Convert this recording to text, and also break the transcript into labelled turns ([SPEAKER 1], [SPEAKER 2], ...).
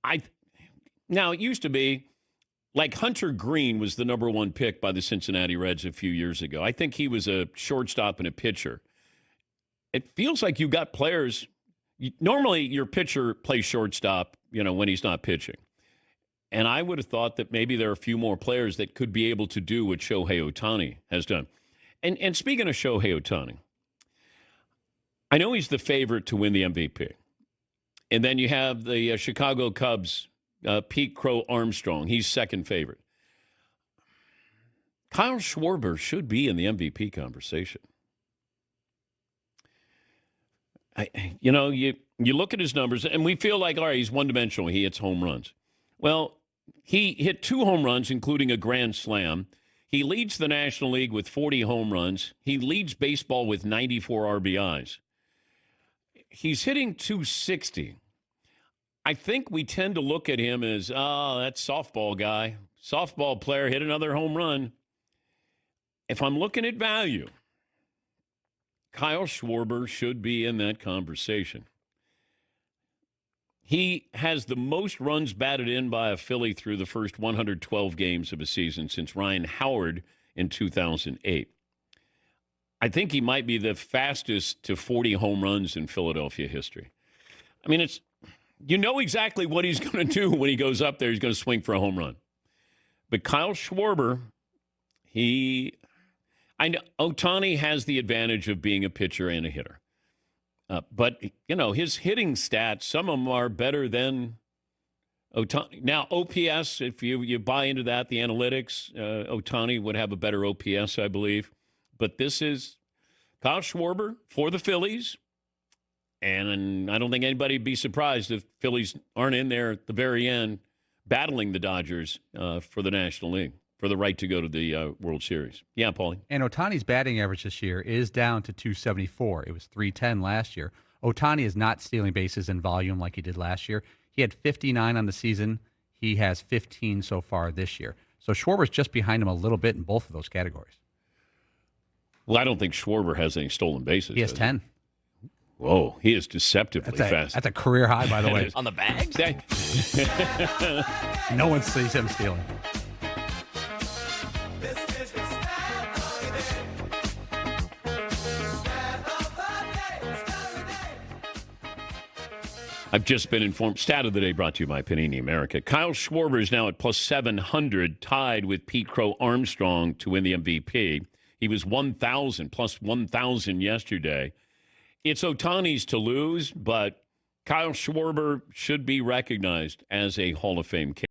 [SPEAKER 1] I Now, it used to be like Hunter Green was the number one pick by the Cincinnati Reds a few years ago. I think he was a shortstop and a pitcher. It feels like you got players. Normally, your pitcher plays shortstop, when he's not pitching. And I would have thought that maybe there are a few more players that could be able to do what Shohei Ohtani has done. And speaking of Shohei Ohtani, I know he's the favorite to win the MVP. And then you have the Chicago Cubs, Pete Crow-Armstrong. He's second favorite. Kyle Schwarber should be in the MVP conversation. You look at his numbers, and we feel like, all right, he's one-dimensional. He hits home runs. Well, he hit 2 home runs, including a grand slam. He leads the National League with 40 home runs. He leads baseball with 94 RBIs. He's hitting 260. I think we tend to look at him as, that softball guy, softball player, hit another home run. If I'm looking at value, Kyle Schwarber should be in that conversation. He has the most runs batted in by a Philly through the first 112 games of a season since Ryan Howard in 2008. I think he might be the fastest to 40 home runs in Philadelphia history. I mean, exactly what he's going to do when he goes up there. He's going to swing for a home run. But Kyle Schwarber, I know Ohtani has the advantage of being a pitcher and a hitter. But, his hitting stats, some of them are better than Ohtani. Now, OPS, if you buy into that, the analytics, Ohtani would have a better OPS, I believe. But this is Kyle Schwarber for the Phillies. And I don't think anybody would be surprised if Phillies aren't in there at the very end battling the Dodgers for the National League, for the right to go to the World Series. Yeah, Paulie.
[SPEAKER 2] And Ohtani's batting average this year is down to 274. It was 310 last year. Ohtani is not stealing bases in volume like he did last year. He had 59 on the season. He has 15 so far this year. So Schwarber's just behind him a little bit in both of those categories.
[SPEAKER 1] Well, I don't think Schwarber has any stolen bases.
[SPEAKER 2] He has 10.
[SPEAKER 1] Whoa, he is deceptively fast.
[SPEAKER 2] That's a career high, by the way.
[SPEAKER 3] On the bags?
[SPEAKER 2] No one sees him stealing.
[SPEAKER 1] I've just been informed. Stat of the day brought to you by Panini America. Kyle Schwarber is now at plus 700, tied with Pete Crow-Armstrong to win the MVP. He was 1,000, plus 1,000 yesterday. It's Ohtani's to lose, but Kyle Schwarber should be recognized as a Hall of Fame candidate.